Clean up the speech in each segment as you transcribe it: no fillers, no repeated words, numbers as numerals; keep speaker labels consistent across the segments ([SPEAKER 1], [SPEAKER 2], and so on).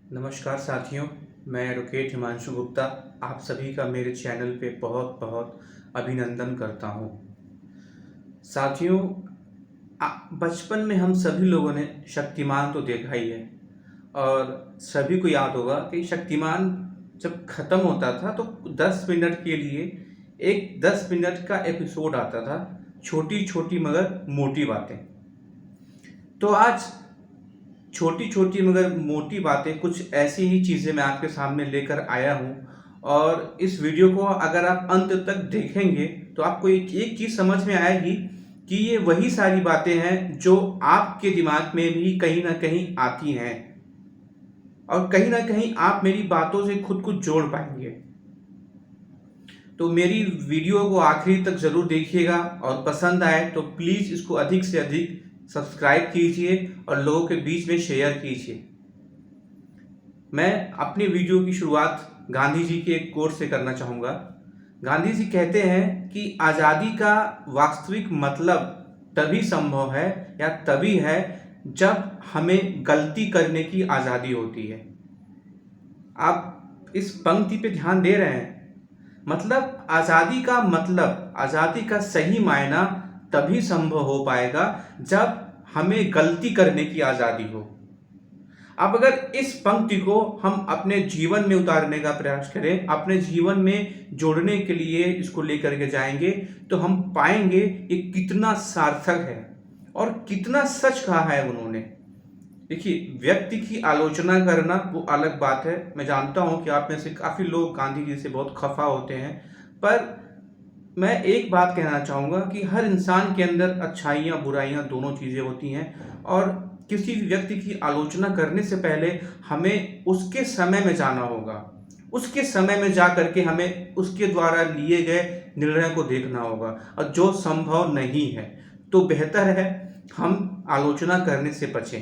[SPEAKER 1] नमस्कार साथियों, मैं एडवोकेट हिमांशु गुप्ता आप सभी का मेरे चैनल पे बहुत बहुत अभिनंदन करता हूँ। साथियों, बचपन में हम सभी लोगों ने शक्तिमान तो देखा ही है और सभी को याद होगा कि शक्तिमान जब ख़त्म होता था तो 10 मिनट के लिए एक 10 मिनट का एपिसोड आता था, छोटी छोटी मगर मोटी बातें। तो आज छोटी छोटी मगर मोटी बातें कुछ ऐसी ही चीज़ें मैं आपके सामने लेकर आया हूँ और इस वीडियो को अगर आप अंत तक देखेंगे तो आपको एक चीज़ समझ में आएगी कि ये वही सारी बातें हैं जो आपके दिमाग में भी कहीं ना कहीं आती हैं और कहीं ना कहीं आप मेरी बातों से खुद को जोड़ पाएंगे। तो मेरी वीडियो को आखिरी तक ज़रूर देखिएगा और पसंद आए तो प्लीज़ इसको अधिक से अधिक सब्सक्राइब कीजिए और लोगों के बीच में शेयर कीजिए। मैं अपनी वीडियो की शुरुआत गांधी जी के एक कोट से करना चाहूँगा। गांधी जी कहते हैं कि आज़ादी का वास्तविक मतलब तभी संभव है या तभी है जब हमें गलती करने की आज़ादी होती है। आप इस पंक्ति पे ध्यान दे रहे हैं? मतलब आज़ादी का सही मायना तभी संभव हो पाएगा जब हमें गलती करने की आज़ादी हो। अब अगर इस पंक्ति को हम अपने जीवन में उतारने का प्रयास करें, अपने जीवन में जोड़ने के लिए इसको लेकर के जाएंगे तो हम पाएंगे ये कितना सार्थक है और कितना सच कहा है उन्होंने। देखिए, व्यक्ति की आलोचना करना वो अलग बात है। मैं जानता हूं कि आप में से काफ़ी लोग गांधी जी से बहुत खफा होते हैं, पर मैं एक बात कहना चाहूँगा कि हर इंसान के अंदर अच्छाइयाँ बुराइयाँ दोनों चीज़ें होती हैं और किसी भी व्यक्ति की आलोचना करने से पहले हमें उसके समय में जाना होगा। उसके समय में जा करके हमें उसके द्वारा लिए गए निर्णय को देखना होगा और जो संभव नहीं है तो बेहतर है हम आलोचना करने से बचें।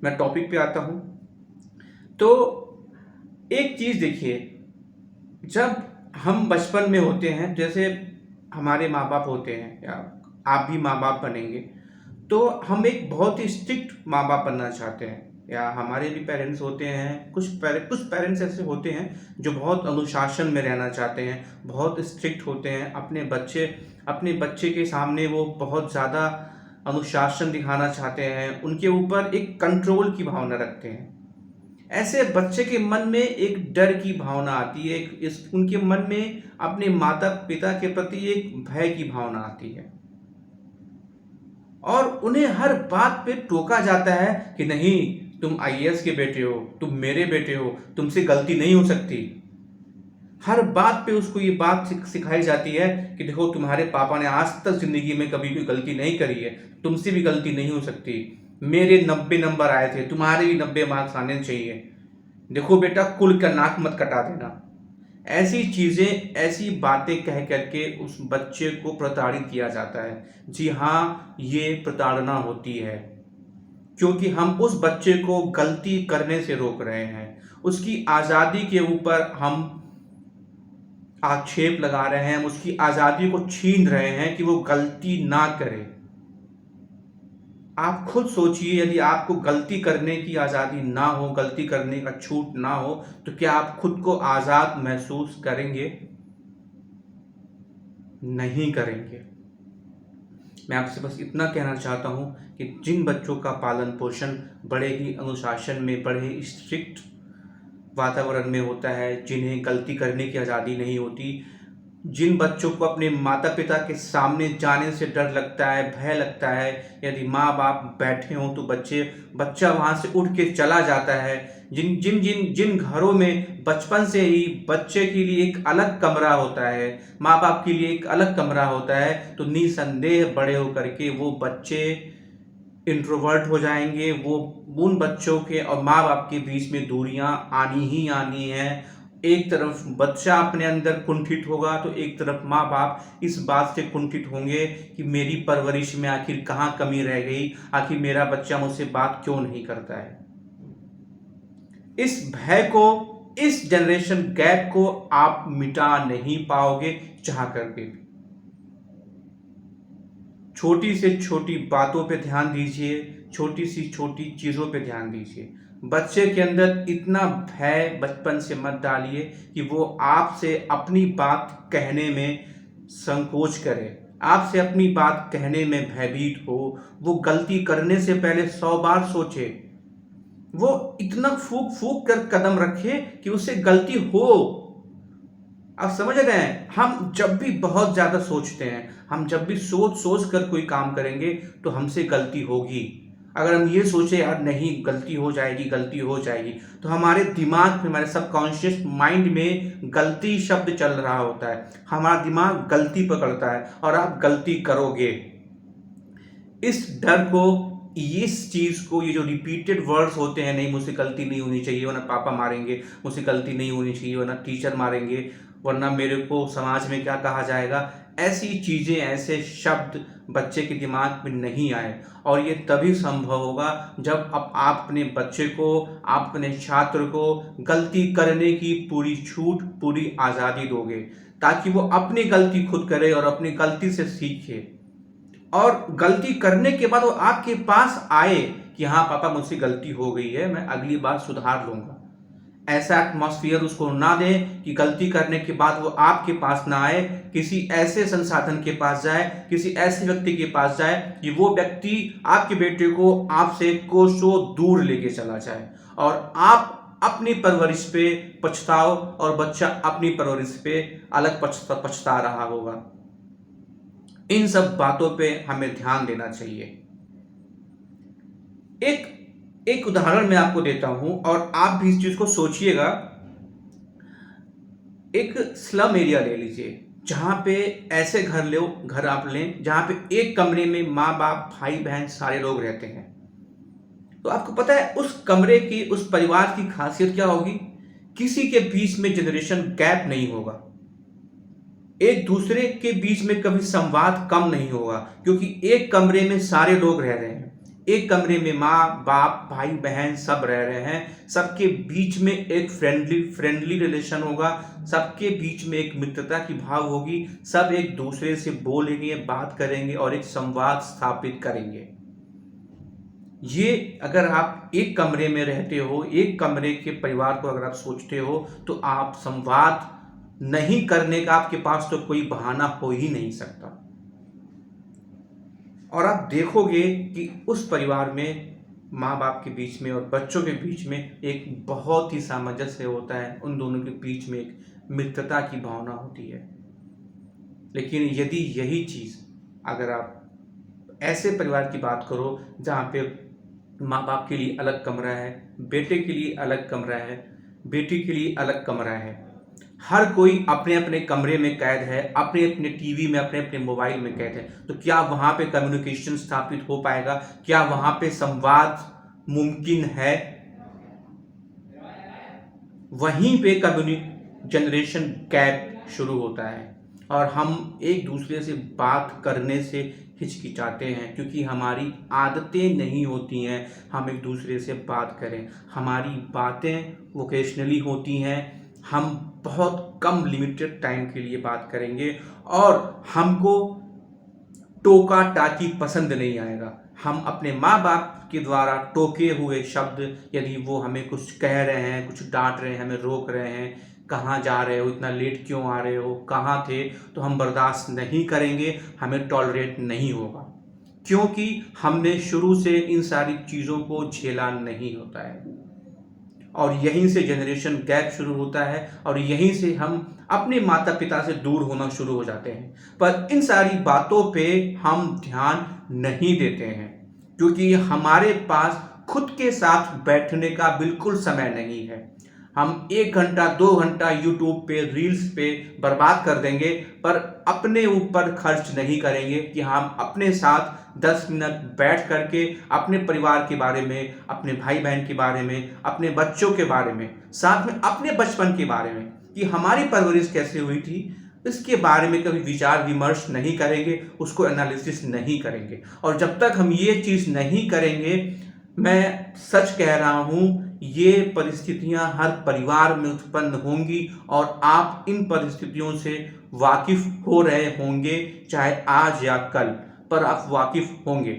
[SPEAKER 1] मैं टॉपिक पे आता हूँ। तो एक चीज़ देखिए, जब हम बचपन में होते हैं, जैसे हमारे माँ बाप होते हैं या आप भी माँ बाप बनेंगे, तो हम एक बहुत ही स्ट्रिक्ट माँ बाप बनना चाहते हैं या हमारे भी पेरेंट्स होते हैं। कुछ पेरेंट्स ऐसे होते हैं जो बहुत अनुशासन में रहना चाहते हैं, बहुत स्ट्रिक्ट होते हैं। अपने बच्चे के सामने वो बहुत ज़्यादा अनुशासन दिखाना चाहते हैं, उनके ऊपर एक कंट्रोल की भावना रखते हैं। ऐसे बच्चे के मन में एक डर की भावना आती है, उनके मन में अपने माता पिता के प्रति एक भय की भावना आती है और उन्हें हर बात पे टोका जाता है कि नहीं, तुम आईएएस के बेटे हो, तुम मेरे बेटे हो, तुमसे गलती नहीं हो सकती। हर बात पे उसको ये बात सिखाई जाती है कि देखो, तुम्हारे पापा ने आज तक जिंदगी में कभी कोई गलती नहीं करी है, तुमसे भी गलती नहीं हो सकती। मेरे 90 नंबर आए थे, तुम्हारे भी 90 मार्क्स आने चाहिए। देखो बेटा, कुल का नाक मत कटा देना। ऐसी चीजें, ऐसी बातें कह करके उस बच्चे को प्रताड़ित किया जाता है। जी हाँ, ये प्रताड़ना होती है क्योंकि हम उस बच्चे को गलती करने से रोक रहे हैं। उसकी आज़ादी के ऊपर हम आक्षेप लगा रहे हैं, उसकी आज़ादी को छीन रहे हैं कि वो गलती ना करे। आप खुद सोचिए, यदि आपको गलती करने की आज़ादी ना हो, गलती करने का छूट ना हो, तो क्या आप खुद को आज़ाद महसूस करेंगे? नहीं करेंगे। मैं आपसे बस इतना कहना चाहता हूँ कि जिन बच्चों का पालन पोषण बड़े ही अनुशासन में, बड़े ही स्ट्रिक्ट वातावरण में होता है, जिन्हें गलती करने की आज़ादी नहीं होती, जिन बच्चों को अपने माता पिता के सामने जाने से डर लगता है, भय लगता है, यदि माँ बाप बैठे हों तो बच्चा वहाँ से उठ के चला जाता है। जिन जिन जिन जिन घरों में बचपन से ही बच्चे के लिए एक अलग कमरा होता है, माँ बाप के लिए एक अलग कमरा होता है, तो निसंदेह बड़े होकर के वो बच्चे इंट्रोवर्ट हो जाएंगे। वो उन बच्चों के और माँ बाप के बीच में दूरियां आनी ही आनी है। एक तरफ बच्चा अपने अंदर कुंठित होगा तो एक तरफ माँ बाप इस बात से कुंठित होंगे कि मेरी परवरिश में आखिर कहाँ कमी रह गई, आखिर मेरा बच्चा मुझसे बात क्यों नहीं करता है। इस भय को, इस जनरेशन गैप को आप मिटा नहीं पाओगे चाह करके भी। छोटी से छोटी बातों पे ध्यान दीजिए, छोटी सी छोटी चीज़ों पे ध्यान दीजिए। बच्चे के अंदर इतना भय बचपन से मत डालिए कि वो आपसे अपनी बात कहने में संकोच करे, आपसे अपनी बात कहने में भयभीत हो। वो गलती करने से पहले 100 बार सोचे, वो इतना फूक फूक कर कदम रखे कि उससे गलती हो। आप समझ रहे हैं, हम जब भी बहुत ज्यादा सोचते हैं, हम जब भी सोच सोच कर कोई काम करेंगे तो हमसे गलती होगी। अगर हम ये सोचे यार नहीं गलती हो जाएगी, गलती हो जाएगी, तो हमारे दिमाग में, हमारे सबकॉन्शियस माइंड में गलती शब्द चल रहा होता है, हमारा दिमाग गलती पकड़ता है और आप गलती करोगे। इस डर को, इस चीज को, ये जो रिपीटेड वर्ड्स होते हैं, नहीं मुझसे गलती नहीं होनी चाहिए वरना पापा मारेंगे, मुझसे गलती नहीं होनी चाहिए वरना टीचर मारेंगे, वरना मेरे को समाज में क्या कहा जाएगा, ऐसी चीजें, ऐसे शब्द बच्चे के दिमाग में नहीं आए। और ये तभी संभव होगा जब आप अपने बच्चे को, आप अपने छात्र को गलती करने की पूरी छूट, पूरी आजादी दोगे, ताकि वो अपनी गलती खुद करे और अपनी गलती से सीखे। और गलती करने के बाद वो आपके पास आए कि हाँ पापा मुझसे गलती हो गई है, मैं अगली बार सुधार लूंगा। ऐसा एटमॉस्फेयर उसको ना दें कि गलती करने के बाद वो आपके पास ना आए, किसी ऐसे संसाधन के पास जाए, किसी ऐसे व्यक्ति के पास जाए कि वो व्यक्ति आपके बेटे को आपसे कोसों दूर लेके चला जाए और आप अपनी परवरिश पे पछताओ और बच्चा अपनी परवरिश पे अलग पछता रहा होगा। इन सब बातों पे हमें ध्यान देना चाहिए। एक उदाहरण मैं आपको देता हूं और आप भी इस चीज को सोचिएगा। एक स्लम एरिया ले लीजिए, जहां पे ऐसे घर आप लें जहां पे एक कमरे में माँ बाप, भाई बहन सारे लोग रहते हैं। तो आपको पता है उस कमरे की, उस परिवार की खासियत क्या होगी? किसी के बीच में जनरेशन गैप नहीं होगा, एक दूसरे के बीच में कभी संवाद कम नहीं होगा, क्योंकि एक कमरे में सारे लोग रह रहे हैं, एक कमरे में माँ बाप, भाई बहन सब रह रहे हैं। सबके बीच में एक फ्रेंडली रिलेशन होगा, सबके बीच में एक मित्रता की भाव होगी, सब एक दूसरे से बोलेंगे, बात करेंगे और एक संवाद स्थापित करेंगे। ये अगर आप एक कमरे में रहते हो, एक कमरे के परिवार को अगर आप सोचते हो, तो आप संवाद नहीं करने का आपके पास तो कोई बहाना हो ही नहीं सकता। और आप देखोगे कि उस परिवार में माँ बाप के बीच में और बच्चों के बीच में एक बहुत ही सामंजस्य होता है, उन दोनों के बीच में एक मित्रता की भावना होती है। लेकिन यदि यही चीज़ अगर आप ऐसे परिवार की बात करो जहाँ पे माँ बाप के लिए अलग कमरा है, बेटे के लिए अलग कमरा है, बेटी के लिए अलग कमरा है, हर कोई अपने अपने कमरे में कैद है, अपने अपने टीवी में, अपने अपने मोबाइल में कैद है, तो क्या वहां पे कम्युनिकेशन स्थापित हो पाएगा? क्या वहां पे संवाद मुमकिन है? वहीं पे जनरेशन गैप शुरू होता है और हम एक दूसरे से बात करने से हिचकिचाते हैं, क्योंकि हमारी आदतें नहीं होती हैं हम एक दूसरे से बात करें। हमारी बातें वोकेशनली होती हैं, हम बहुत कम लिमिटेड टाइम के लिए बात करेंगे और हमको टोका टाकी पसंद नहीं आएगा। हम अपने माँ बाप के द्वारा टोके हुए शब्द, यदि वो हमें कुछ कह रहे हैं, कुछ डांट रहे हैं, हमें रोक रहे हैं, कहाँ जा रहे हो, इतना लेट क्यों आ रहे हो, कहाँ थे, तो हम बर्दाश्त नहीं करेंगे, हमें टॉलरेट नहीं होगा, क्योंकि हमने शुरू से इन सारी चीज़ों को झेला नहीं होता है। और यहीं से जनरेशन गैप शुरू होता है और यहीं से हम अपने माता पिता से दूर होना शुरू हो जाते हैं। पर इन सारी बातों पे हम ध्यान नहीं देते हैं, क्योंकि हमारे पास खुद के साथ बैठने का बिल्कुल समय नहीं है। हम 1 घंटा 2 घंटा यूट्यूब पे, रील्स पे बर्बाद कर देंगे, पर अपने ऊपर खर्च नहीं करेंगे कि हम अपने साथ 10 मिनट बैठ करके अपने परिवार के बारे में, अपने भाई बहन के बारे में, अपने बच्चों के बारे में, साथ में अपने बचपन के बारे में कि हमारी परवरिश कैसे हुई थी, इसके बारे में कभी विचार विमर्श नहीं करेंगे, उसको एनालिसिस नहीं करेंगे। और जब तक हम ये चीज़ नहीं करेंगे, मैं सच कह रहा हूँ, ये परिस्थितियां हर परिवार में उत्पन्न होंगी और आप इन परिस्थितियों से वाकिफ हो रहे होंगे, चाहे आज या कल, पर आप वाकिफ होंगे।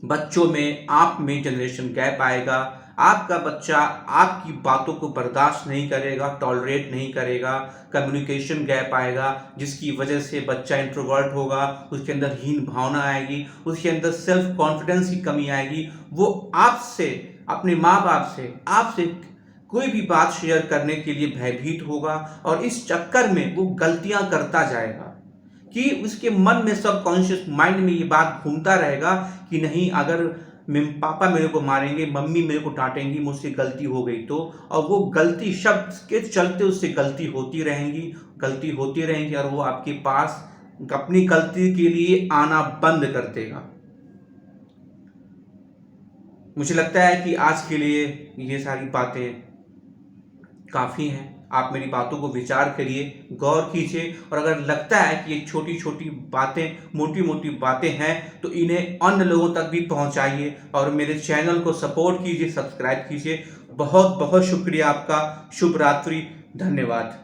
[SPEAKER 1] बच्चों में, आप में जनरेशन गैप आएगा। आपका बच्चा आपकी बातों को बर्दाश्त नहीं करेगा, टॉलरेट नहीं करेगा, कम्युनिकेशन गैप आएगा, जिसकी वजह से बच्चा इंट्रोवर्ट होगा, उसके अंदर हीन भावना आएगी, उसके अंदर सेल्फ कॉन्फिडेंस की कमी आएगी। वो आपसे, अपने माँ बाप से, आपसे कोई भी बात शेयर करने के लिए भयभीत होगा और इस चक्कर में वो गलतियां करता जाएगा कि उसके मन में, सबकॉन्शियस माइंड में ये बात घूमता रहेगा कि नहीं, अगर पापा मेरे को मारेंगे, मम्मी मेरे को डांटेंगी, मुझसे गलती हो गई तो, और वो गलती शब्द के चलते उससे गलती होती रहेंगी और वो आपके पास अपनी गलती के लिए आना बंद कर देगा। मुझे लगता है कि आज के लिए ये सारी बातें काफ़ी हैं। आप मेरी बातों को विचार करिए, गौर कीजिए, और अगर लगता है कि ये छोटी छोटी बातें, मोटी मोटी बातें हैं, तो इन्हें अन्य लोगों तक भी पहुंचाइए और मेरे चैनल को सपोर्ट कीजिए, सब्सक्राइब कीजिए। बहुत बहुत शुक्रिया आपका। शुभ रात्रि, धन्यवाद।